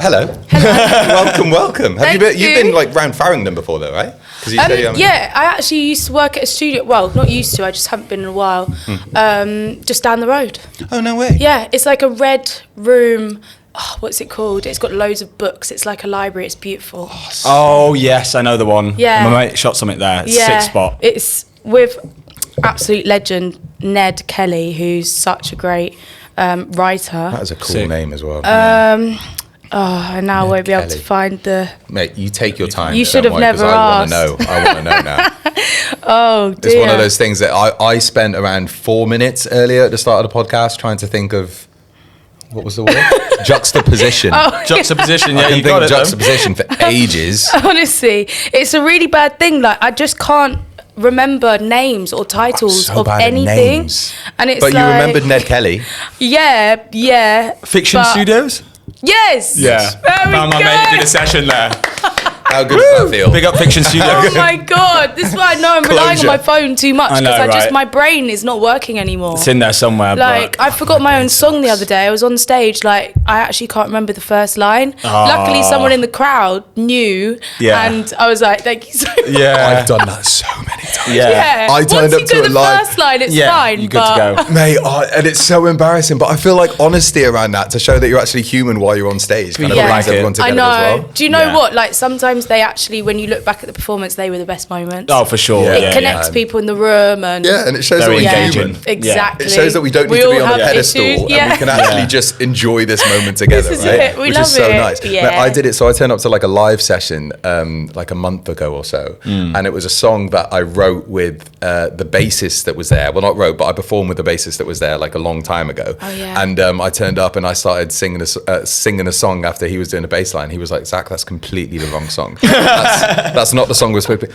Hello. welcome. You've been like round Farringdon before though, right? Yeah, I actually used to work at a studio. Well, not used to. I just haven't been in a while. Just down the road. Oh no way. Yeah, it's like a red room. Oh, what's it called? It's got loads of books. It's like a library. It's beautiful. Oh yes, I know the one. Yeah. My mate shot something there. It's sick spot. It's with absolute legend Ned Kelly, who's such a great writer. That is a cool name as well. I now won't be able to find the... Mate, you take your time. You should have never asked. I want to know now. Oh, dear. It's one of those things that I spent around 4 minutes earlier at the start of the podcast trying to think of... What was the word? Juxtaposition. Juxtaposition, yeah, you got it. Juxtaposition for ages. Honestly, it's a really bad thing. Like, I just can't remember names or titles of anything. And it's but you remembered Ned Kelly. Yeah. Fiction Studios? Yes. Yeah. Found my mate did a session there. How good does that feel? Big up Fiction Studios. Oh my God. This is why I know I'm relying on my phone too much. Because my brain is not working anymore. It's in there somewhere. Like, I forgot my own song the other day. I was on stage, like, I actually can't remember the first line. Luckily, someone in the crowd knew. Yeah. And I was like, thank you so much. Yeah. I've done that so many times. Yeah. I turned up to a live. Once you do the first line, it's fine. You're good to go. Mate, and it's so embarrassing. But I feel like honesty around that to show that you're actually human while you're on stage kind of brings everyone together as well. Do you know what? Like, sometimes they actually, when you look back at the performance, they were the best moments. Oh, for sure. It connects people in the room. And it shows that we're human. Exactly. It shows that we don't need to be on a pedestal and we can actually just enjoy this moment together, this is right? it. Which is so nice. Yeah. Now, I did it, so I turned up to like a live session like a month ago or so, and it was a song that I wrote with the bassist that was there. Well, not wrote, but I performed with the bassist that was there like a long time ago. Oh, yeah. And I turned up and I started singing a song after he was doing a bass line. He was like, Zach, that's completely the wrong song. That's not the song we're supposed to be.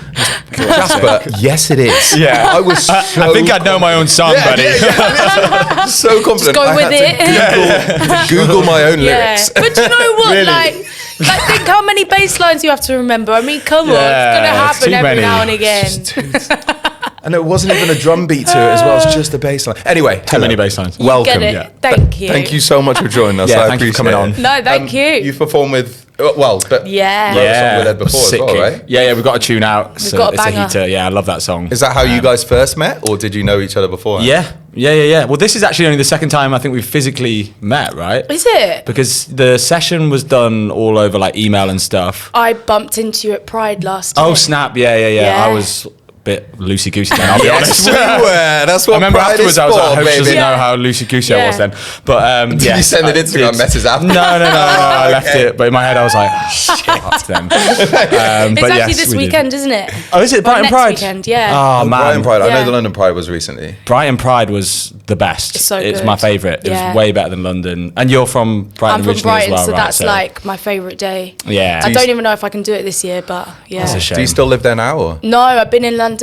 Jasper, yes it is. Yeah. I was so I think I know my own song, buddy. So confident. Just go with it. Google my own lyrics. But you know what? Really? Like think how many bass lines you have to remember. I mean, come on. It's going to happen every now and again. And it wasn't even a drum beat to it as well. It's just a bass line. Anyway, too many bass lines. Welcome. Get it. Thank you. Thank you so much for joining us. I appreciate coming on. No, thank you. You've performed with, with Ed before as well, right? Yeah, we've got a tune out. We've got a banger. It's a heater. Yeah, I love that song. Is that how you guys first met, or did you know each other before? Yeah. Well, this is actually only the second time I think we've physically met, right? Is it? Because the session was done all over like email and stuff. I bumped into you at Pride last year. Oh, snap. Yeah. I was bit loosey-goosey then, I'll be honest. We were. That's what I remember Pride afterwards I was like, I hope she doesn't baby. know how loosey-goosey I was then. But did you send an Instagram message after? No, I left it. But in my head I was like, shit then. It's actually this weekend, isn't it? Oh, is it Brighton Pride? Weekend, yeah. Oh, man. Brighton Pride. I know the London Pride was recently. Brighton Pride was the best. It's so good. It's my favourite. It was way better than London. And you're from Brighton originally Brighton, as well, so right? that's like my favourite day. Yeah. I don't even know if I can do it this year, but yeah. That's a shame. Do you still live there now? Or? No, I've been in London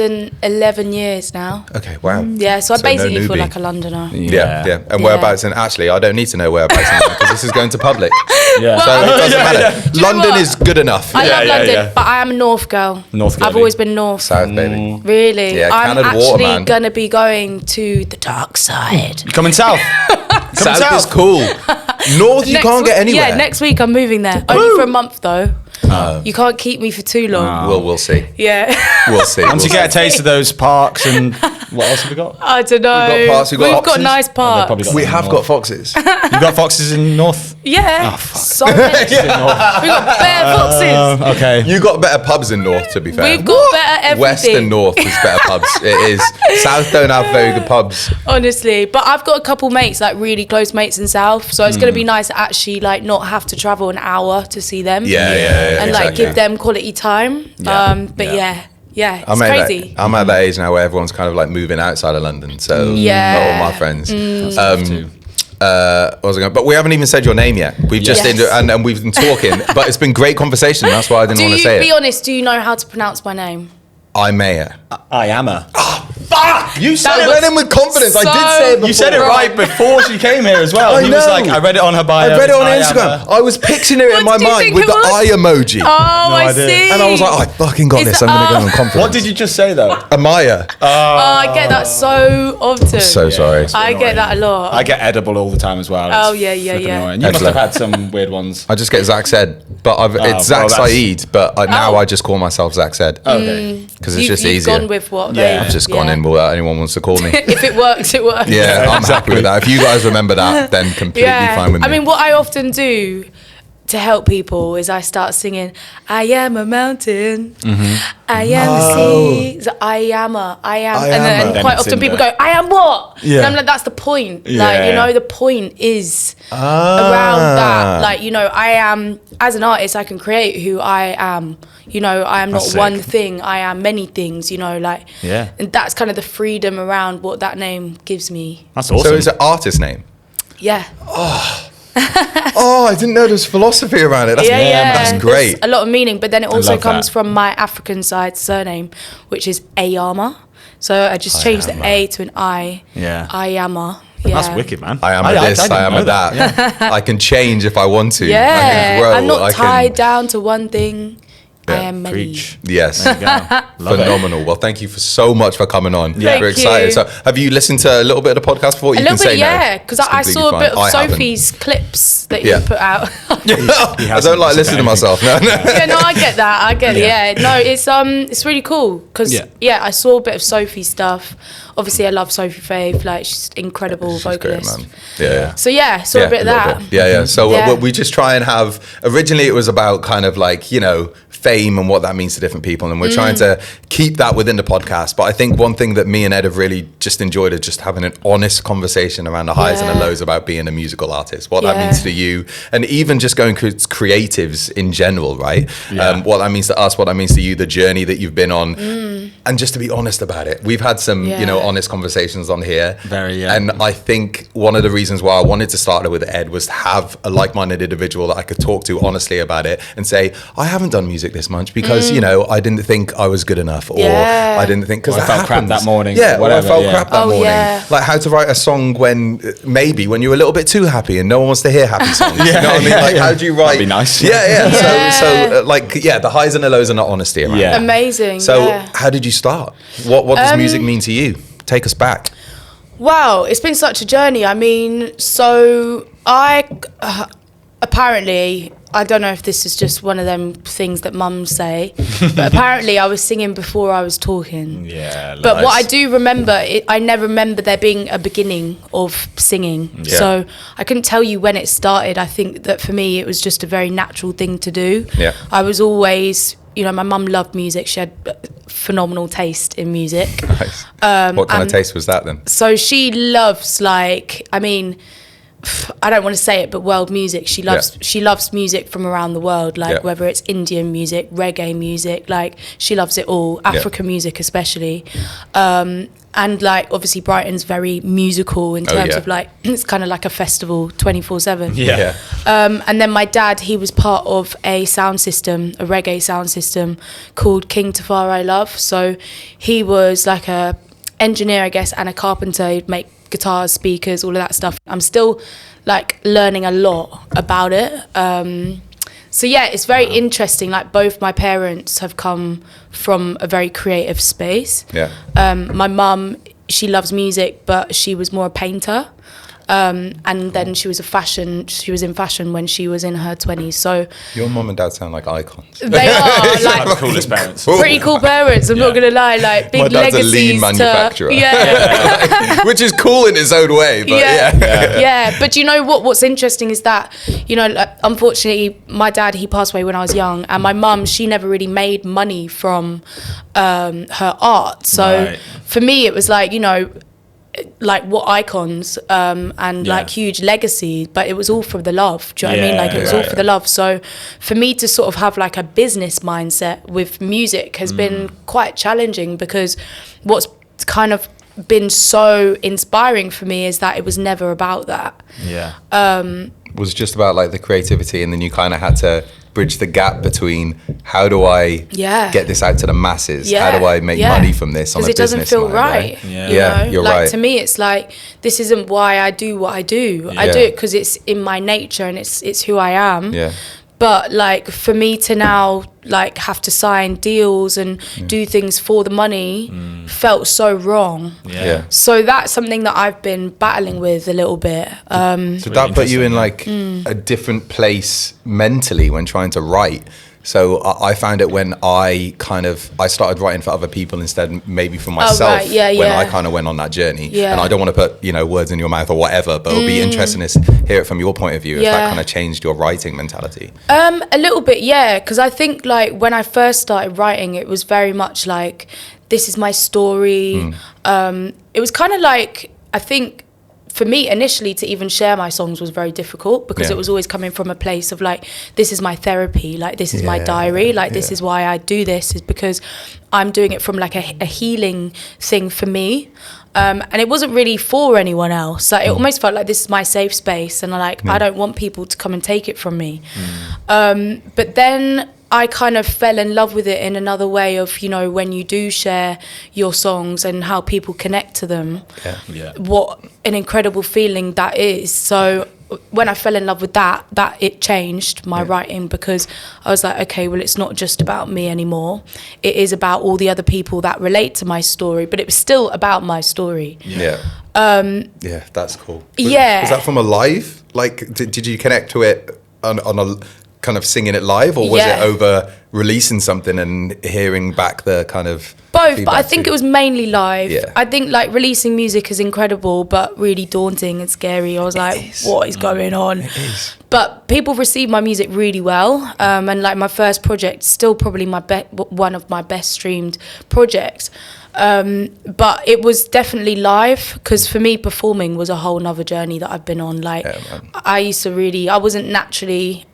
11 years now. Okay, wow. Yeah, so I basically feel like a Londoner. Yeah. And whereabouts in, actually, I don't need to know whereabouts in because this is going to public. Yeah. So it doesn't matter. London is good enough. I love London, but I am a North girl. I've always been North. South, baby. Really? Yeah, I'm Canada actually water, man. going to be going to the dark side. You coming south? South is cool. North, you can't get anywhere. Yeah, next week I'm moving there. Only for a month, though. You can't keep me for too long. Well, we'll see. Yeah. We'll see. Once you get a taste of those parks and what else have we got? I don't know. We've got parks, we've got nice parks. We have got foxes. You've got foxes in North? Yeah. So many. We've got better foxes. Okay. You got better pubs in North, to be fair. We've got better everything. West and North is better pubs. It is. South don't have very good pubs. Honestly. But I've got a couple mates, like really close mates in South. So it's going to be nice to actually like not have to travel an hour to see them. Yeah. And like give them quality time. Yeah, it's crazy. I'm at that age now where everyone's kind of like moving outside of London. So not all my friends. But we haven't even said your name yet. We've just and we've been talking, but it's been great conversation. That's why I didn't want to say it. Be honest, do you know how to pronounce my name? IYAMAH. IYAMAH. Fuck! You said I went in with confidence. I did say it before. You said it right before she came here as well. I He was know. like, I read it on her bio. I read it on I am Instagram. a- I was picturing it in my What did you mind think with it the was? eye emoji. Oh, I idea. see. And I was like, I fucking got this. I'm going to go on confidence. What did you just say though? Amaya. Oh, I get that so often. So sorry. I get that a lot. I get edible all the time as well. Oh, It's yeah, yeah, flipping yeah. annoying. You must Excellent. have had some weird ones. I just get Zach said, but it's Zach well, that's- Saeed, but now Oh. I just call myself Zach said. Okay. Because it's You've just easier. gone with what Yeah. they... I've just gone in without anyone wants to call me. If it works, it works. Yeah, I'm happy with that. If you guys remember that, then completely fine with me. I mean, what I often do to help people is I start singing, I am a mountain, I am a sea, so I am. And then Then quite it's often in people there. go, I am what? Yeah. And I'm like, that's the point. Like, Yeah. you know, the point is around that. Like, you know, I am, as an artist, I can create who I am. You know, I am not That's one sick. thing, I am many things, you know, like, Yeah. and that's kind of the freedom around what that name gives me. That's awesome. So it's an artist name. Yeah. Oh, I didn't know there was philosophy around it. That's, that's There's great. a lot of meaning, but then it also love comes that. from my African side surname, which is IYAMAH. So I just changed the A to an I. Yeah. IYAMAH. Yeah. That's wicked, man. I am a this, didn't I am know a that. I can change if I want to. I Yeah, can grow. I'm not I can- tied down to one thing. I Yeah, am many. Preach. Yes. There you go. Love it. Phenomenal. Well, thank you so much for coming on. Thank We're excited. you. So, have you listened to a little bit of the podcast before? A You little can say bit, no. yeah, because It's I saw a completely bit fine. of I haven't. Sophie's clips that Yeah. you put out. I hasn't don't like listening to listened to myself. No, no. Yeah, no, I get that. I get it. Yeah, no, it's really cool because Yeah. I saw a bit of Sophie's stuff. Obviously, I love Sophie Fave. Like, she's an incredible She's great, vocalist. man. Yeah. So yeah, saw a bit of little that. bit. Yeah. So Yeah. we just try and have. Originally, it was about kind of like, you know, fame and what that means to different people, and we're trying to keep that within the podcast. But I think one thing that me and Ed have really just enjoyed is just having an honest conversation around the highs and the Yeah. lows about being a musical artist, what that Yeah. means to you, and even just going through creatives in general, right? Yeah. What that means to us, what that means to you, the journey that you've been on, and just to be honest about it. We've had some, you know, Yeah. honest conversations on here. Very, yeah. And I think one of the reasons why I wanted to start it with Ed was to have a like-minded individual that I could talk to honestly about it and say, I haven't done music this much because, you know, I didn't think I was good enough, or Yeah. I didn't think, because Or I felt crap that morning, Yeah, or whatever, or I felt yeah. crap that Oh, morning. yeah. Like how to write a song when maybe when you're a little bit too happy and no one wants to hear happy songs. You know what I mean? Like how do you write? That'd be nice. Yeah. Yeah. So like, yeah, the highs and the lows and the honesty around Yeah. it. Amazing. So yeah. how did you start? What does music mean to you? Take us back. Wow, it's been such a journey. I mean, so I apparently, I don't know if this is just one of them things that mums say, but apparently I was singing before I was talking. Yeah. But what I nice. do remember, I never remember there being a beginning of singing. Yeah. So I couldn't tell you when it started. I think that for me, it was just a very natural thing to do. Yeah. I was always, you know, my mum loved music. She had phenomenal taste in music. Nice. What kind of taste was that then? So she loves, like, I mean, I don't want to say it, but world music. She loves music from around the world, like Yeah. whether it's Indian music, reggae music, like she loves it all, African music especially. And like obviously Brighton's very musical in terms yeah. of like, it's kind of like a festival 24/7. Yeah. And then my dad, he was part of a sound system, a reggae sound system called King Tafari Love. So he was like a engineer, I guess, and a carpenter. He'd make guitars, speakers, all of that stuff. I'm still like learning a lot about it. So yeah, it's very interesting. Like both my parents have come from a very creative space. Yeah. My mum, she loves music, but she was more a painter. And then she was in fashion when she was in her 20s. So Your mum and dad sound like icons. they are Like the like coolest parents. pretty cool parents. I'm not gonna lie, like big My dad's a legacies lean to manufacturer. yeah. Which is cool in its own way, but Yeah. But you know what's interesting is that, you know, like, unfortunately my dad, he passed away when I was young, and my mum, she never really made money from her art. So Right. for me it was like, you know, like what icons and Yeah. like huge legacy, but it was all for the love. Do you know what I mean? Like it was all Yeah. for the love. So for me to sort of have like a business mindset with music has been quite challenging, because what's kind of been so inspiring for me is that it was never about that. Yeah. was just about like the creativity, and then you kind of had to bridge the gap between how do I get this out to the masses? How do I make money from this on a business line? Because it doesn't feel right. Yeah, you're like, right. To me, it's like, this isn't why I do what I do. I do it because it's in my nature and it's who I am. Yeah. But like for me to now like have to sign deals and do things for the money felt so wrong. Yeah. So that's something that I've been battling with a little bit. Did that put you in like a different place mentally when trying to write? So I found it when I started writing for other people instead, maybe for myself, when I kind of went on that journey. And I don't want to put, words in your mouth or whatever, but it'll be interesting to hear it from your point of view, if that kind of changed your writing mentality. A little bit, yeah, because I think like when I first started writing, it was very much like, this is my story. It was kind of like, I think, for me initially to even share my songs was very difficult because it was always coming from a place of like, this is my therapy, like this is my diary, like this is why I do this, is because I'm doing it from like a healing thing for me. And it wasn't really for anyone else. Like it almost felt like this is my safe space and I don't want people to come and take it from me. But then I kind of fell in love with it in another way of, when you do share your songs and how people connect to them, what an incredible feeling that is. So when I fell in love with that it changed my writing, because I was like, okay, well, it's not just about me anymore. It is about all the other people that relate to my story, but it was still about my story. Yeah, that's cool. Was that from a live? Like, did you connect to it on a kind of singing it live, or was it over releasing something and hearing back the kind of both? But I think it was mainly live. I think like releasing music is incredible but really daunting and scary. I was what is going on? It is. But people receive my music really well, and like my first project, still probably one of my best streamed projects. But it was definitely live, because for me performing was a whole nother journey that I've been on. Like I wasn't naturally,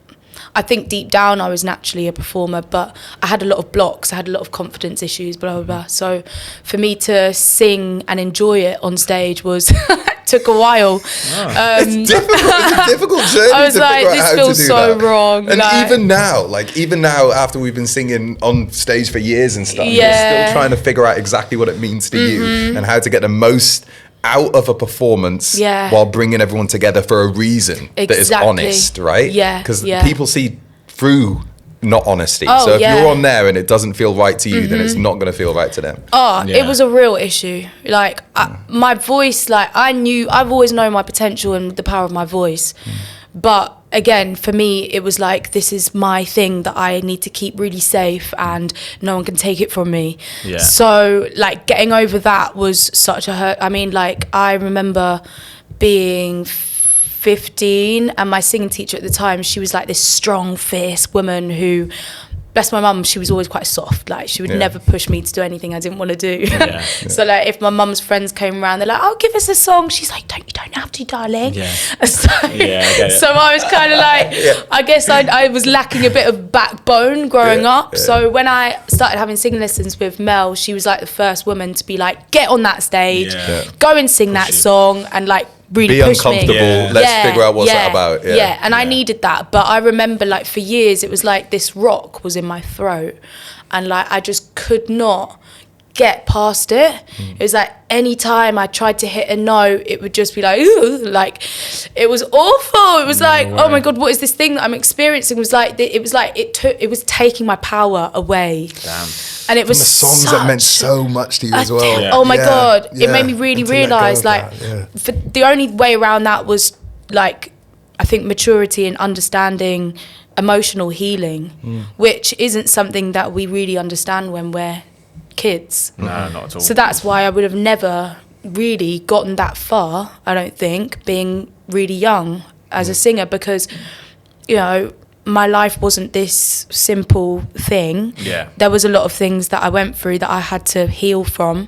I think deep down I was naturally a performer, but I had a lot of blocks, I had a lot of confidence issues, blah, blah, blah. So for me to sing and enjoy it on stage took a while. It's difficult. It's a difficult journey. I was like, this feels so wrong. And even now, after we've been singing on stage for years and stuff, you're still trying to figure out exactly what it means to you and how to get the most out of a performance while bringing everyone together for a reason that is honest, right? Because people see through not honesty. So if you're on there and it doesn't feel right to you, then it's not going to feel right to them. It was a real issue. Like my voice, like I've always known my potential and the power of my voice. But again, for me, it was like, this is my thing that I need to keep really safe and no one can take it from me. So like getting over that was such a hurt. I mean, like I remember being 15 and my singing teacher at the time, she was like this strong, fierce woman who, bless my mum, she was always quite soft. Like she would never push me to do anything I didn't want to do. So like if my mum's friends came around, they're like, "Oh, give us a song." She's like, you don't have to, darling." So I was kind of like, I guess I was lacking a bit of backbone growing up. So when I started having singing lessons with Mel, she was like the first woman to be like, get on that stage, go and sing that song, and like really be push uncomfortable. me. Let's figure out what's that about. And I needed that. But I remember like for years it was like this rock was in my throat and like I just could not get past it. It was like any time I tried to hit a note, it would just be like, ooh, like it was awful. It was oh my God, what is this thing that I'm experiencing? It was taking my power away. Damn. And it was the songs that meant so much to you as well. Oh my God. It made me really realise for the only way around that was like, I think maturity and understanding emotional healing, which isn't something that we really understand when we're kids. No, not at all. So that's why I would have never really gotten that far, I don't think, being really young as a singer, because, my life wasn't this simple thing. There was a lot of things that I went through that I had to heal from.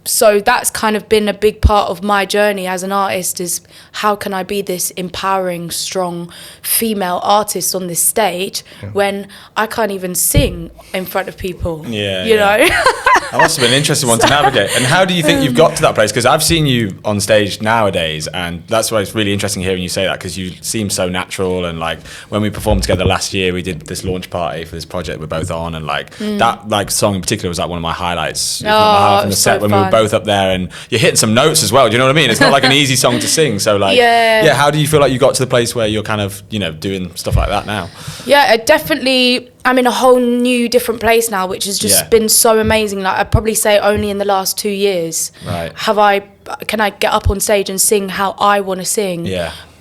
so that's kind of been a big part of my journey as an artist, is how can I be this empowering, strong female artist on this stage when I can't even sing in front of people, you know? That must have been an interesting one to navigate. And how do you think you've got to that place? Because I've seen you on stage nowadays, and that's why it's really interesting hearing you say that, because you seem so natural. And like when we performed together last year, we did this launch party for this project we're both on, and like that like song in particular was like one of my highlights if not my highlight from the set, when we were both up there, and you're hitting some notes as well. Do you know what I mean? It's not like an easy song to sing. So like, how do you feel like you got to the place where you're kind of, you know, doing stuff like that now? Yeah, definitely. I'm in a whole new, different place now, which has just been so amazing. Like I'd probably say only in the last 2 years can I get up on stage and sing how I want to sing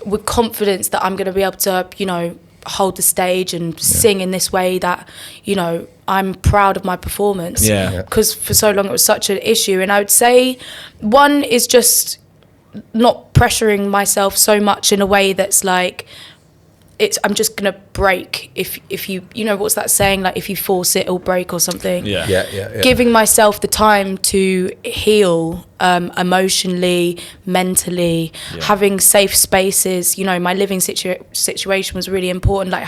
with confidence that I'm going to be able to, you know, hold the stage and sing in this way that, you know, I'm proud of my performance. Because for so long it was such an issue. And I would say one is just not pressuring myself so much in a way that's like, I'm just gonna break if you know what's that saying, like if you force it it'll break or something. Giving myself the time to heal emotionally, mentally, having safe spaces. You know, my living situation was really important, like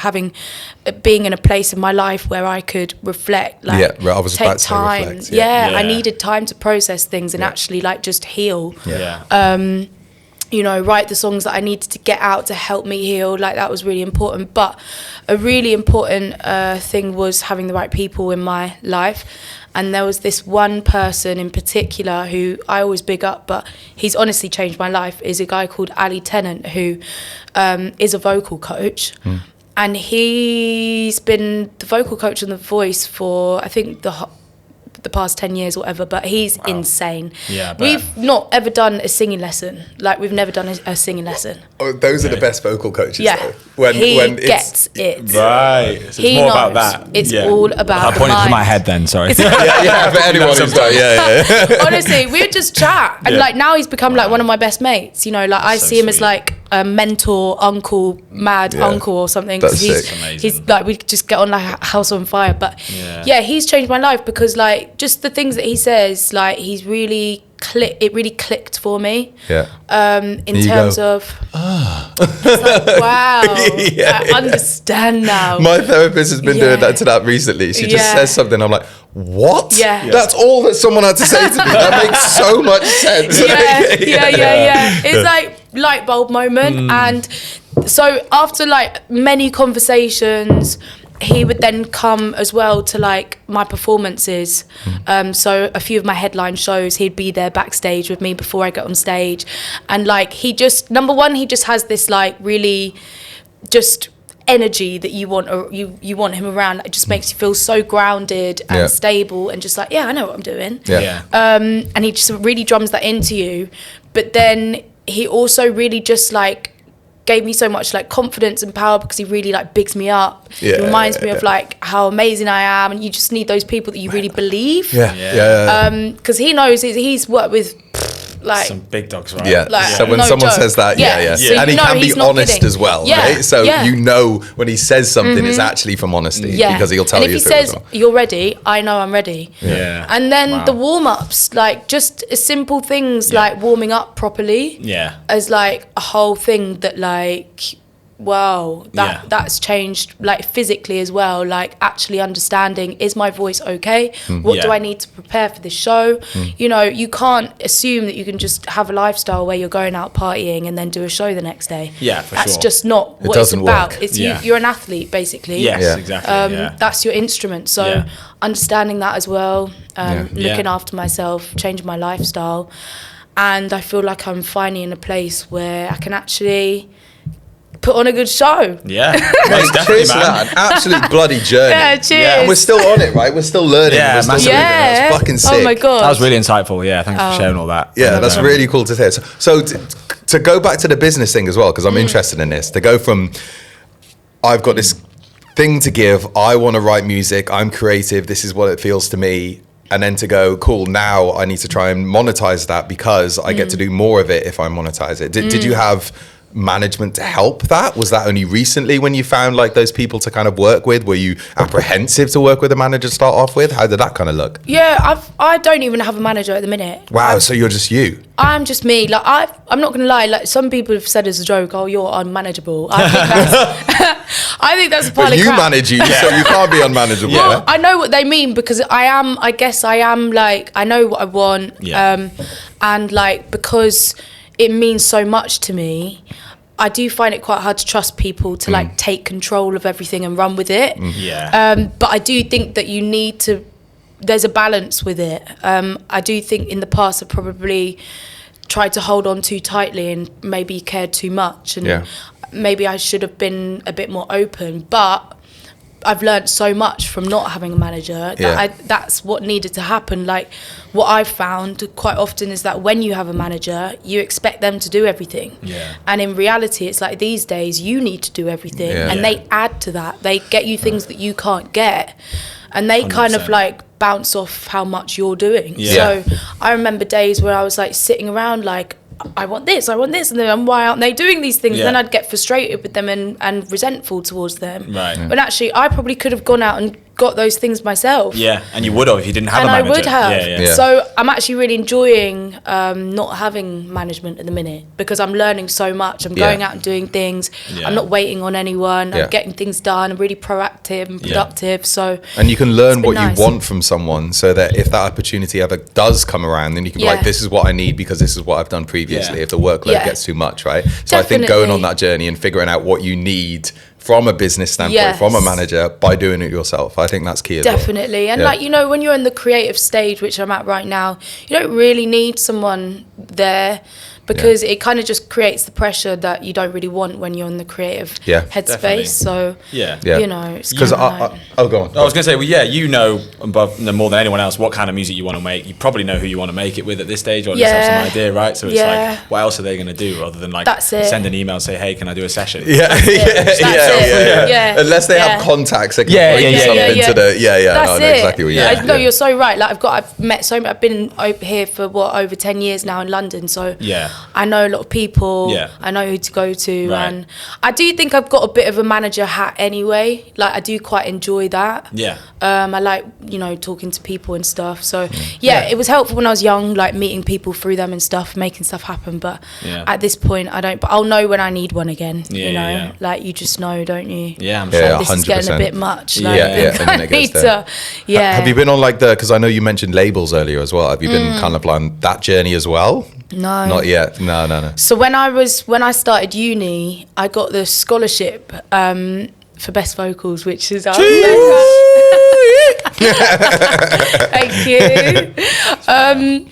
being in a place in my life where I could reflect, like I was take about to time. reflect, I needed time to process things and actually like just heal. You know, write the songs that I needed to get out to help me heal. Like that was really important. But a really important thing was having the right people in my life. And there was this one person in particular who I always big up, but he's honestly changed my life, is a guy called Ali Tennant, who is a vocal coach. And he's been the vocal coach on The Voice for, I think, the past 10 years or whatever, but he's insane. We've not ever done a singing lesson. Like we've never done a singing lesson. Oh, those are the best vocal coaches. He gets it. Right. So it's more about that. It's all about I pointed to my head then, sorry. For anyone who's done, honestly, we would just chat, and like now he's become like one of my best mates. You know, like I see him as like a mentor, uncle, uncle or something. That's he's like, we just get on like a house on fire. But he's changed my life because like just the things that he says, like he's really it really clicked for me. In terms of it's like, wow, I understand now. My therapist has been doing that to that recently. She just says something, I'm like, what? That's all that someone had to say to me. That makes so much sense. It's like light bulb moment. And so after like many conversations, he would then come as well to like my performances. So a few of my headline shows, he'd be there backstage with me before I get on stage. And like he just, number one, he just has this like really just energy that you want, or you want him around. It just makes you feel so grounded and stable and just like, I know what I'm doing. And he just really drums that into you. But then he also really just like gave me so much like confidence and power, because he really like bigs me up. He reminds me of like how amazing I am, and you just need those people that you really believe. Because he knows he's worked with like some big dogs, right? So when someone says that, So and he can be honest kidding as well, right? So you know when he says something, it's actually from honesty, because he'll tell you. And if he says you're ready, I know I'm ready. And then the warm-ups, like just simple things like warming up properly, as like a whole thing that like, wow, that's changed like physically as well, like actually understanding, is my voice okay? What do I need to prepare for this show? You know, you can't assume that you can just have a lifestyle where you're going out partying and then do a show the next day. That's just not what it's about. Work. It's you're an athlete basically. Exactly. That's your instrument. So understanding that as well, looking after myself, changing my lifestyle, and I feel like I'm finally in a place where I can actually put on a good show. Cheers to that. An absolute bloody journey. Cheers. And we're still on it, right? We're still learning. We're still moving. That's fucking sick. Oh my god, that was really insightful. Thanks for sharing all that. That's really cool to hear. So to go back to the business thing as well, because I'm interested in this, to go from I've got this thing to give, I want to write music, I'm creative, this is what it feels to me, and then to go, cool, now I need to try and monetize that because I get to do more of it if I monetize it. Did you have management to help that? Was that only recently when you found like those people to kind of work with? Were you apprehensive to work with a manager to start off with? How did that kind of look? Yeah, I don't even have a manager at the minute. Wow, so you're just you. I'm just me. Like I'm not gonna lie. Like some people have said as a joke, "Oh, you're unmanageable." I think that's, I think that's a pile But of you crap. manage you, so you can't be unmanageable. Well, Yeah? I know what they mean because I guess I am like, I know what I want. Yeah. And like, because it means so much to me, I do find it quite hard to trust people to like take control of everything and run with it. Yeah. But I do think that you need to, there's a balance with it. I do think in the past I probably tried to hold on too tightly and maybe cared too much. And Yeah. maybe I should have been a bit more open. But I've learned so much from not having a manager that that's what needed to happen. Like what I've found quite often is that when you have a manager, you expect them to do everything. Yeah. And in reality, it's like these days you need to do everything, Yeah. and Yeah. they add to that. They get you things that you can't get, and they kind of 100%. like bounce off how much you're doing. Yeah. So I remember days where I was like sitting around like, I want this, and then why aren't they doing these things? Yeah. Then I'd get frustrated with them and resentful towards them. Right. Yeah. But actually, I probably could have gone out and got those things myself. Yeah, and you would have if you didn't have And a I manager. would have. Yeah, yeah. Yeah. So I'm actually really enjoying not having management at the minute because I'm learning so much. I'm going out and doing things. Yeah. I'm not waiting on anyone. Yeah. I'm getting things done. I'm really proactive and productive. So And you can learn It's what been nice. you want from someone so that if that opportunity ever does come around, then you can be Yeah. like, this is what I need because this is what I've done previously. Yeah. If the workload Yeah. gets too much, right? So I think going on that journey and figuring out what you need from a business standpoint, Yes. from a manager, by doing it yourself, I think that's key as well. Definitely. And Yeah. like, you know, when you're in the creative stage, which I'm at right now, you don't really need someone there because it kind of just creates the pressure that you don't really want when you're in the creative Yeah. Definitely. headspace. So, Yeah. Yeah. you know, it's Because kind of oh, go on. I was going to say, well, yeah, you know above more than anyone else what kind of music you want to make. You probably know who you want to make it with at this stage, or at least have Yeah. some idea, right? So it's Yeah. like, what else are they going to do other than like That's it. send an email and say, hey, can I do a session? Yeah, That's it. Yeah. Unless they have Yeah. contacts, they can Yeah, bring yeah, yeah, something yeah. to the That's no, I it. know exactly what you Yeah. mean. No, you're so right. Like I've been over here for over 10 years now in London. So Yeah. I know a lot of people. Yeah. I know who to go to, Right. and I do think I've got a bit of a manager hat anyway. Like I do quite enjoy that. Yeah. I like, you know, talking to people and stuff. So yeah, it was helpful when I was young, like meeting people through them and stuff, making stuff happen. But Yeah. at this point, I don't. But I'll know when I need one again. Yeah, you know, yeah. like you just know, don't you? Yeah, I'm Yeah, sure. yeah. This is getting a 100%. bit much. Yeah, Like, yeah, I and think then I it goes need there. to. Yeah. Have you been on like because I know you mentioned labels earlier as well. Have you been kind of on that journey as well? No. Not yet. No. So when I started uni, I got the scholarship for best vocals, which is thank you.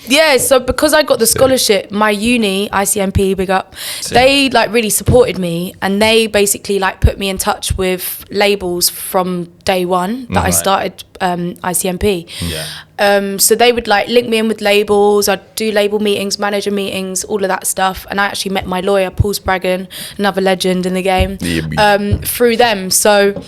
Yeah, so because I got the scholarship, my uni, ICMP, big up, they like really supported me, and they basically like put me in touch with labels from day one that I started ICMP. Yeah. So they would like link me in with labels. I'd do label meetings, manager meetings, all of that stuff. And I actually met my lawyer, Paul Spraggan, another legend in the game, through them. So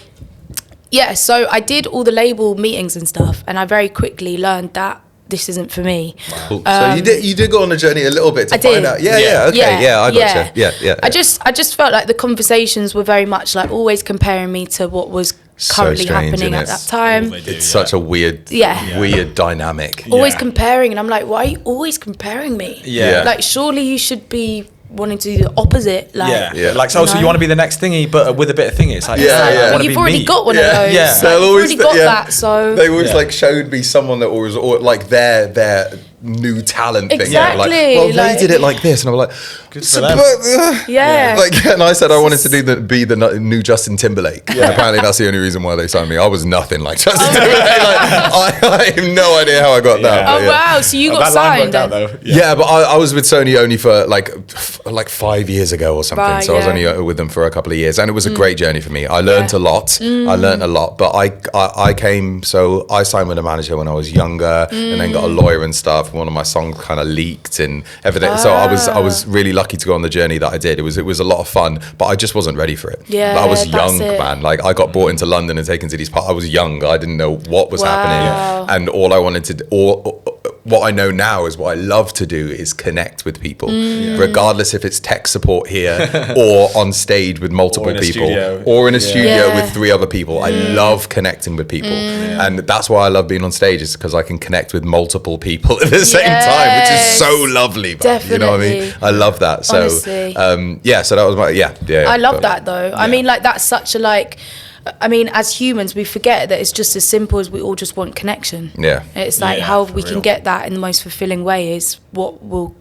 yeah, so I did all the label meetings and stuff, and I very quickly learned that this isn't for me. Cool. So you did go on a journey a little bit to I find did. out. Yeah, okay, yeah, I gotcha. Yeah. I just felt like the conversations were very much like always comparing me to what was currently strange, happening innit? at that time. They do, It's such a weird, Yeah. weird dynamic. Always Yeah. comparing, and I'm like, why are you always comparing me? Yeah. Like, surely you should be wanting to do the opposite. Like, Yeah. Like, so know? you want to be the next thingy, but with a bit of thingy. It's like, Yeah, I yeah. wanna You've be already me. got one Yeah. of those. Yeah. Like, So you've always already got that. So they always Yeah. like showed me someone that was like their new talent thing. Yeah, like, Exactly, well, they like- did it like this, and I'm like, Good for them. yeah. Like, and I said I wanted to be the new Justin Timberlake. Yeah. And apparently that's the only reason why they signed me. I was nothing like Justin Timberlake. Like, I have no idea how I got that. Yeah. but Oh yeah. wow! So you got That line signed? worked out then? though. Yeah, but I was with Sony only for like 5 years ago or something. Right, so I was yeah. only with them for a couple of years, and it was a great journey for me. I learned a lot. I learned a lot, but I came. So I signed with a manager when I was younger, and then got a lawyer and stuff. One of my songs kind of leaked and everything. So I was really lucky to go on the journey that I did. It was a lot of fun, but I just wasn't ready for it. Yeah, Like, I was that's young, it. man. Like I got brought into London and taken to these parts. I was young. I didn't know what was Wow. happening, and all I wanted to do, what I know now is what I love to do is connect with people, regardless if it's tech support here or on stage with multiple people or in a studio with 3 other people. I love connecting with people, and that's why I love being on stage, is because I can connect with multiple people at the same time, which is so lovely. Man. You know what I mean? I love that. So so that was my I love that though. I mean, like, that's such a like. I mean, as humans, we forget that it's just as simple as we all just want connection. Yeah. It's like how we can get that in the most fulfilling way is what will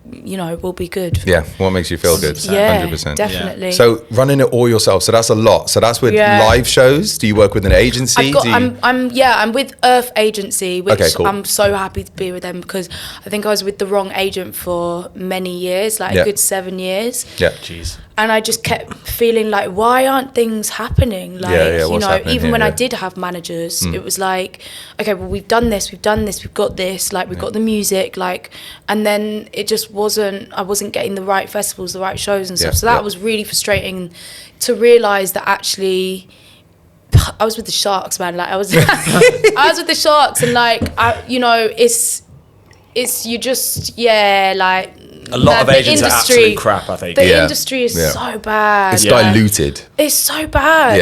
be good. Yeah. What makes you feel good. Yeah, 100%. definitely. So running it all yourself. So that's a lot. So that's with live shows. Do you work with an agency? I'm with Earth Agency, which cool. I'm so happy to be with them, because I think I was with the wrong agent for many years, like a good 7 years. Yeah. Jeez. And I just kept feeling like, why aren't things happening? Like, even when I did have managers, it was like, okay, well, we've done this, we've got this, like, we've got the music, like, and then it just I wasn't getting the right festivals, the right shows and stuff. So that was really frustrating to realise that actually I was with the Sharks, man. Like, I was with the Sharks, and like, it's you just, like, a lot of agents are absolute crap, I think. The industry is so bad. It's diluted. It's so bad.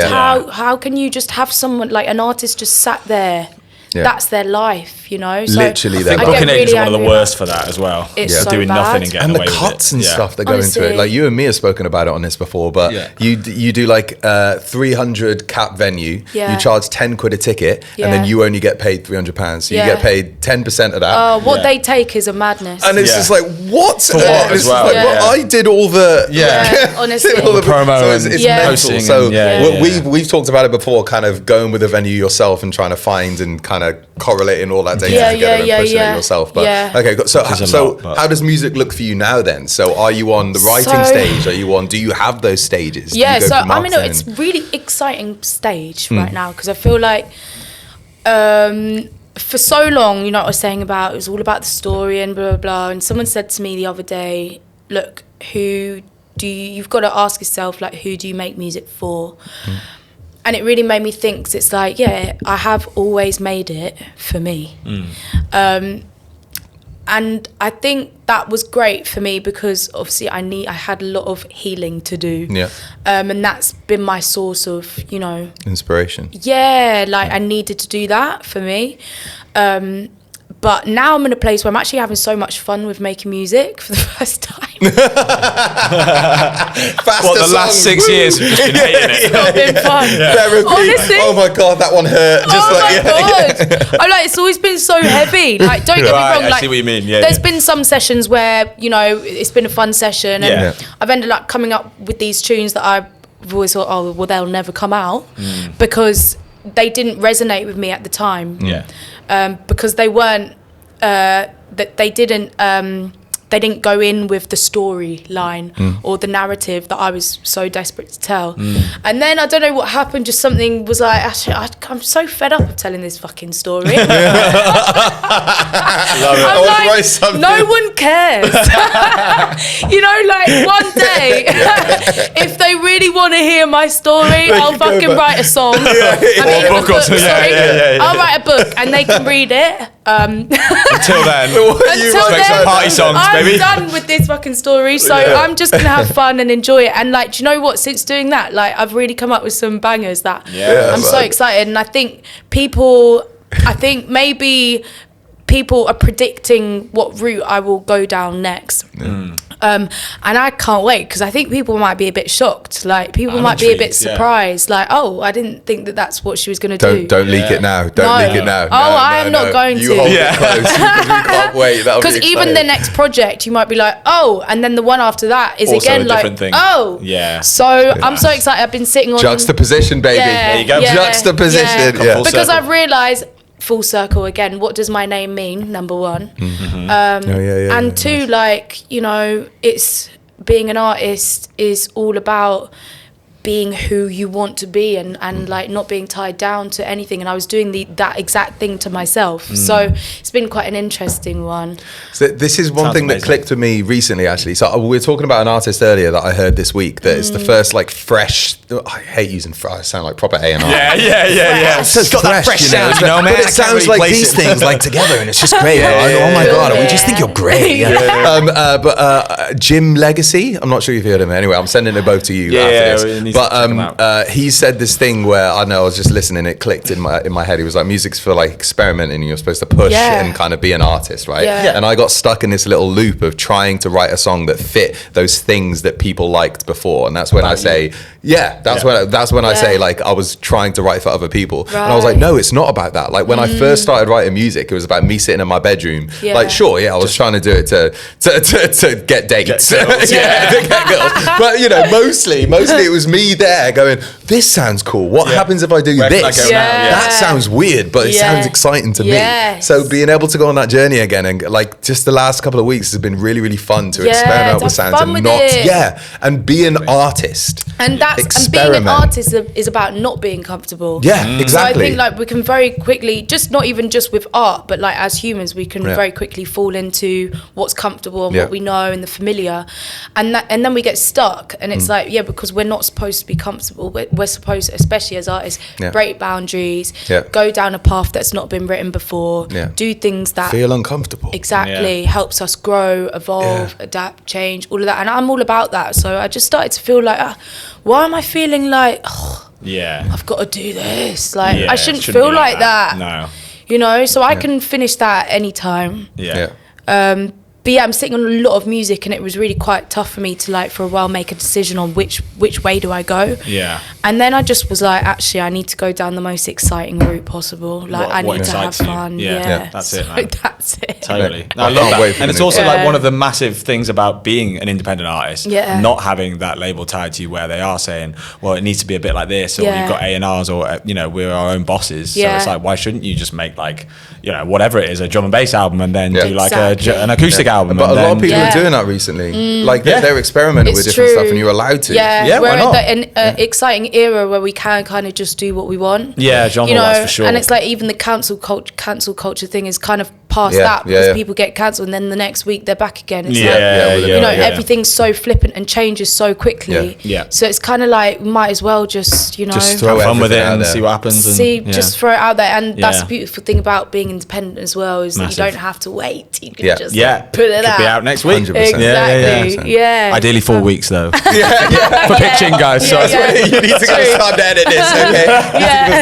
How can you just have someone, like, an artist just sat there? That's their life, So literally, I think booking agents are one of the worst for that as well. It's so doing bad. nothing and getting and away the with cuts it. and stuff that go into it. Like, you and me have spoken about it on this before, but you do like 300 cap venue. You charge 10 quid a ticket, and then you only get paid £300. So you get paid 10% of that. What they take is a madness. And it's just like, what? For what as well? I did all the honestly, all the promo, so it's mental. So we've talked about it before, kind of going with a venue yourself and trying to find and kind of correlating all that data together and pushing it yourself. But okay, so how does music look for you now then? So are you on the writing stage? Do you have those stages? So I mean, it's really exciting stage right now, because I feel like for so long, I was saying about, it was all about the story and blah blah blah, and someone said to me the other day, look, you've got to ask yourself, like, who do you make music for? And it really made me think, 'cause it's like, I have always made it for me. And I think that was great for me, because obviously I had a lot of healing to do. And that's been my source of, inspiration. Like, I needed to do that for me. But now I'm in a place where I'm actually having so much fun with making music for the first time. The last 6 years have just been hating it. It's not been fun. Honestly. Oh my God, that one hurt. God. I'm like, it's always been so heavy. Like, don't get me wrong. Like, I see what you mean. There's been some sessions where, it's been a fun session, and I've ended up coming up with these tunes that I've always thought, they'll never come out, because they didn't resonate with me at the time. Because they weren't they didn't go in with the storyline or the narrative that I was so desperate to tell. And then I don't know what happened, just something was like, actually, I'm so fed up of telling this fucking story. I'm like, no one cares. Like, one day, if they really want to hear my story, I'll fucking write a song. I'll write a book and they can read it. Until then, make some party songs, baby. I'm done with this fucking story, so I'm just gonna have fun and enjoy it. And like, do you know what? Since doing that, like, I've really come up with some bangers that I'm so excited. And I think maybe people are predicting what route I will go down next. And I can't wait, because I think people might be a bit shocked. Like, people might be a bit surprised. Like, I didn't think that that's what she was going to do. Don't leak it now. Don't leak it now. I am not going to. You hold it close, because we can't wait. Because even the next project, you might be like, and then the one after that is also again like, thing. So I'm so excited. I've been sitting on juxtaposition, baby. There you go. Juxtaposition. Because I've realised, full circle again, what does my name mean? Number one. And two, like, it's being an artist is all about being who you want to be and like not being tied down to anything, and I was doing that exact thing to myself. So it's been quite an interesting one. So this is one Sounds thing amazing. that clicked with me recently, actually. So we were talking about an artist earlier that I heard this week that is the first like fresh. I hate using fresh. I sound like proper A&R. Yeah. It's got that fresh sound, you know, man. But I it can't sounds really like place these it. things like together, and it's just great. Oh my god, we just think you're great. But Jim Legacy, I'm not sure if you heard him. Anyway, I'm sending it both to you after we this. need to check him But he said this thing where I know I was just listening, it clicked in my head. He was like, music's for like experimenting. You're supposed to push and kind of be an artist, right? Yeah. And I got stuck in this little loop of trying to write a song that fit those things that people liked before, and that's when I say, when I say like I was trying to write for other people, and I was like, no, it's not about that. Like when I first started writing music, it was about me sitting in my bedroom. Yeah. Like sure, I was trying to do it to get dates, to get girls. But you know, mostly it was me there going, this sounds cool. What happens if I do Where can I this? go now? Yeah. That sounds weird, but it sounds exciting to me. So being able to go on that journey again, and like just the last couple of weeks has been really, really fun to experiment to with have sounds fun and with it. and be an artist. And being an artist is about not being comfortable. Yeah, So I exactly. think like we can very quickly, not even just with art, but like as humans, we can very quickly fall into what's comfortable and what we know and the familiar, and then we get stuck. And it's like, because we're not supposed to be comfortable. We're supposed, especially as artists, break boundaries, go down a path that's not been written before, do things that feel uncomfortable. Exactly, helps us grow, evolve, adapt, change, all of that. And I'm all about that. So I just started to feel like, why am I feeling like, I've got to do this? Like, I shouldn't feel be like that. No. You know, so I can finish that anytime. Yeah. But yeah, I'm sitting on a lot of music, and it was really quite tough for me to like for a while make a decision on which way do I go. Yeah. And then I just was like, actually, I need to go down the most exciting route possible. Like What I need to have excites you? fun. Yeah, that's it, So man. that's it. Totally. No, I I love can't wait that. for And the it's new also one. like one of the massive things about being an independent artist, not having that label tied to you where they are saying, well, it needs to be a bit like this, or you've got A&Rs, or, you know, we're our own bosses. So it's like, why shouldn't you just make like, you know, whatever it is, a drum and bass album, and then do like an acoustic album? But and a lot of then- people are doing that recently. Like they're experimenting with It's different true. stuff, and you're allowed to. Yeah, we're why not? in an exciting era where we can kind of just do what we want. Yeah, genre wise for sure. And it's like even the cancel culture thing is kind of past Yeah, that, because yeah. people get cancelled and then the next week they're back again. It's Yeah, like, yeah, you know, yeah. everything's so flippant and changes so quickly. Yeah. So it's kind of like, might as well just, you know, Just throw have fun with it everything out and there. see what happens. And, just throw it out there. And that's Yeah. the beautiful thing about being independent as well, is Massive. that you don't have to wait. You can just put it Could out. be out next week. 100%. Exactly. Yeah. Ideally 4 weeks though. For pitching, guys. So You need to go time to edit this, okay?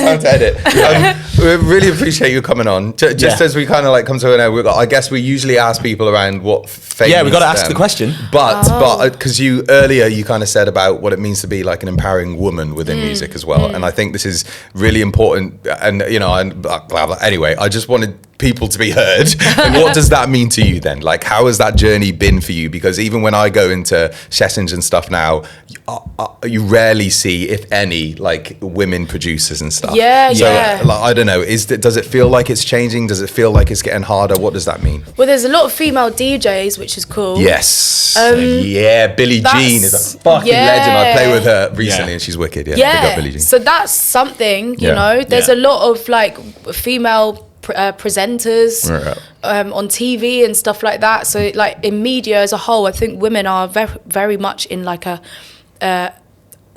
Time to edit. We really appreciate you coming on. Just as we kind of like come to an end, I guess we usually ask people around what fame Yeah, we got to means ask them. the question. But because you earlier you kind of said about what it means to be like an empowering woman within music as well, and I think this is really important. And you know, and blah, blah, blah. Anyway, I just wanted people to be heard. And what does that mean to you then? Like, how has that journey been for you? Because even when I go into sessions and stuff now, you rarely see, if any, like women producers and stuff. Yeah, so, yeah. like, I don't know. Does it feel like it's changing? Does it feel like it's getting harder? What does that mean? Well, there's a lot of female DJs, which is cool. Yes. Yeah, Billie Jean is a fucking legend. I play with her recently and she's wicked. Yeah, big up Billie Jean. So that's something, you Yeah. know. There's a lot of like female presenters on TV and stuff like that. So like in media as a whole, I think women are very, very much in like a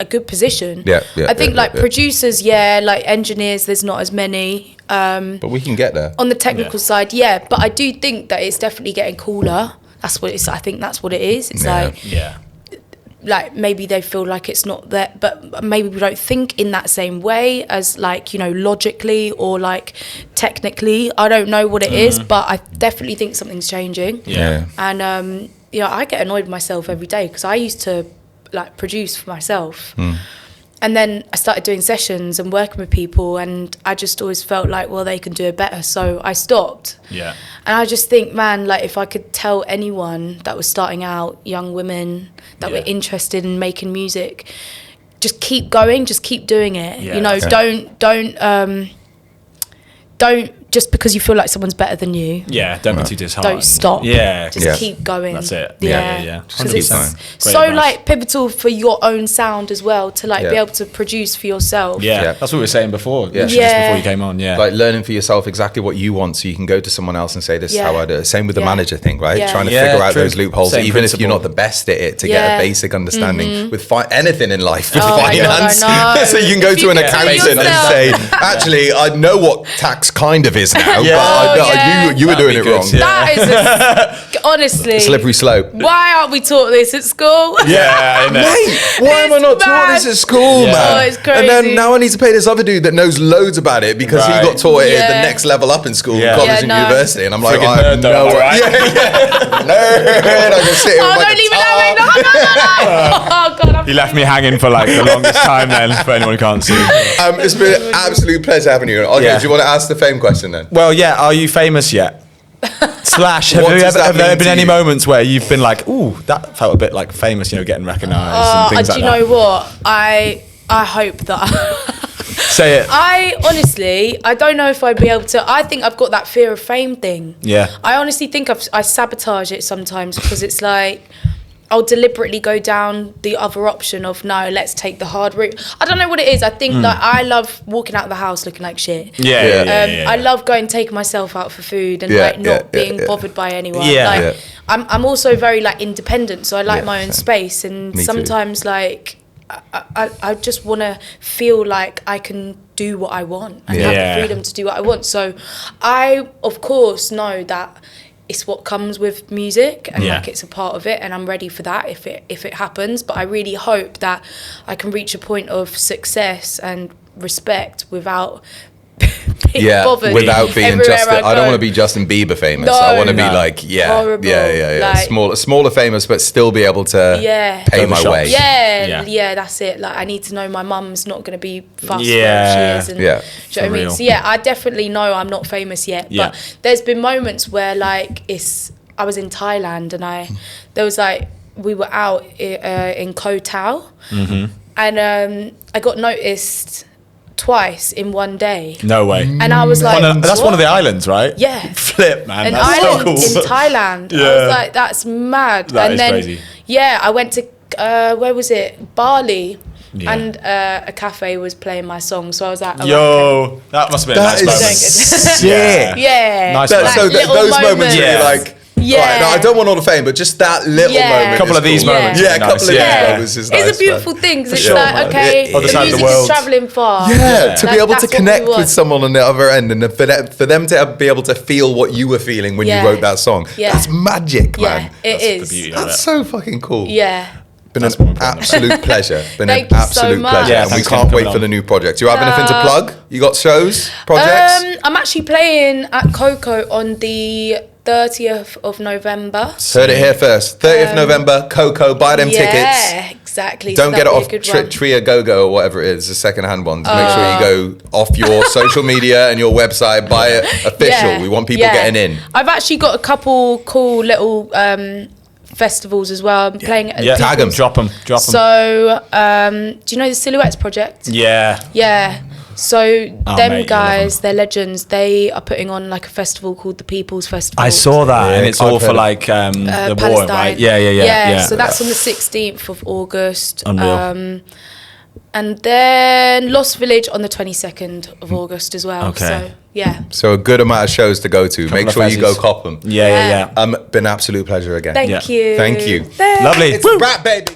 good position. I think producers, like engineers, there's not as many. But we can get there. On the technical side, but I do think that it's definitely getting cooler. That's what it's. I think that's what it is. It's like maybe they feel like it's not there, but maybe we don't think in that same way as like, you know, logically or like technically. I don't know what it is, but I definitely think something's changing. And you know, I get annoyed with myself every day because I used to like produce for myself. And then I started doing sessions and working with people, and I just always felt like, well, they can do it better. So I stopped. Yeah. And I just think, man, like if I could tell anyone that was starting out, young women that were interested in making music, just keep going, just keep doing it. Yeah, you know, okay. don't just because you feel like someone's better than you, Yeah, don't be too disheartened. don't stop. Yeah, Just keep going. That's it. Yeah. Because it's 100%. Great so advice. like pivotal for your own sound as well to like be Yeah. able to produce for yourself. Yeah, Yeah. that's what we were saying before. Yeah. Just Yeah. before you came on. Yeah, Like learning for yourself exactly what you want, so you can go to someone else and say, "This is how I do it." Same with the Yeah. manager thing, right? Yeah. Trying to Yeah, figure out true. those loopholes, Same even if you're principle. not the best at it, to get Yeah. a basic understanding with anything in life with Oh my God, finance. I know. So you can go If to you an can do it accountant and yourself. say, "Actually, I know what tax kind of is now, Yeah. but Oh, yeah. you were That'd doing be it good, wrong." yeah. That is honestly Slippery slope. Why aren't we taught this at school? yeah, innit? Mate, why am I not It's taught mad. this at school, Yeah. man? Oh, it's And then crazy. now I need to pay this other dude that knows loads about it because Right. he got taught it at the Yeah. next level up in school, Yeah. college Yeah, and no. university. And I'm like, Friggin' I have nerd though, no am I right? Nerd. I can sit here Oh, with my don't leave it that way. guitar. No. Oh, God. I'm You left me hanging for like the longest time then, for anyone who can't see. It's been an absolute pleasure having you. Okay, Yeah. do you want to ask the fame question then? Well, yeah, are you famous yet? Slash, have, What you does ever, that have there mean been to any you? moments where you've been like, ooh, that felt a bit like famous, you know, getting recognised and things do like you that? know what? I hope that. Say it. I honestly, I don't know if I'd be able to. I think I've got that fear of fame thing. Yeah. I honestly think I sabotage it sometimes because it's like I'll deliberately go down the other option of no, let's take the hard route. I don't know what it is. I think that I love walking out of the house looking like shit. Yeah. I love going taking myself out for food and Yeah, like not being yeah. bothered by anyone. Yeah. Like, Yeah. I'm also very like independent, so I like Yeah, my own same. space, and Me too. sometimes like I just want to feel like I can do what I want and have Yeah. the freedom to do what I want. So I of course know that it's what comes with music and Yeah. like it's a part of it, and I'm ready for that if it happens. But I really hope that I can reach a point of success and respect without being Yeah, bothered without being everywhere Justin. I don't go. want to be Justin Bieber famous. No. I want to be No. like, Horrible. Like- smaller famous, but still be able to Yeah. pay Go my the way. shops. Yeah, that's it. Like I need to know my mum's not going to be fussed Yeah. where she is. And, Yeah. do you know what I mean? real. So yeah, I definitely know I'm not famous yet. Yeah. But there's been moments where like I was in Thailand and there was like we were out in Koh Tao and I got noticed twice in one day. No way. And I was like, That's one of the "What?" islands, right? Yeah. Flip, man. An That's island so cool. in Thailand. I Yeah. was like, that's mad. That and is then, crazy. yeah, I went to, where was it? Bali. Yeah. And a cafe was playing my song. So I was like, oh, Yo, that must have been a That nice is moment. sick. yeah. Nice That- moment. so little those moments where Yeah. you're like, Yeah. right, no, I don't want all the fame, but just that little Yeah. moment. A couple is of these cool. moments. Yeah, a Nice. couple of Yeah. these moments is nice. It's a beautiful man. thing because it's sure, like, man. okay, Other the side of the music is world. travelling far. Yeah, to be able to That's what we connect want. with someone on the other end, and for them to be able to feel what you were feeling when Yeah. you wrote that song. Yeah. That's magic, Yeah, man. it That's is. the beauty of That's it. so fucking cool. Yeah. Been That's an more important. absolute pleasure. Been Thank an you so absolute much. pleasure. Yeah, and we thanks can't for wait coming for on. the new project. Do you have anything to plug? You got shows, projects? I'm actually playing at Coco on the 30th of November. Heard it here first. 30th November, Coco. Buy them tickets. Yeah, exactly. Don't So get it that'll off be a good one. Tria Go-Go or whatever it is, the second-hand ones. Make sure you go off your social media and your website, buy it official. Yeah, We want people yeah. getting in. I've actually got a couple cool little festivals as well. I'm playing at Yeah, Tag 'em. Drop them. So, do you know the Silhouettes Project? Yeah. Yeah. So Oh, them mate, you guys, love they're legends. They are putting on like a festival called the People's Festival. I saw that, Yeah, and it's I've all for heard of- like the war, Palestine. right? Yeah. So that's on the 16th of August. Unreal. And then Lost Village on the 22nd of August as well. Okay. So, yeah. So a good amount of shows to go to. Make of sure you go fezzes. cop them. Yeah. Yeah. Been an absolute pleasure again. Thank Yeah. you. Thank you. Thanks. Lovely. It's a wrap, baby.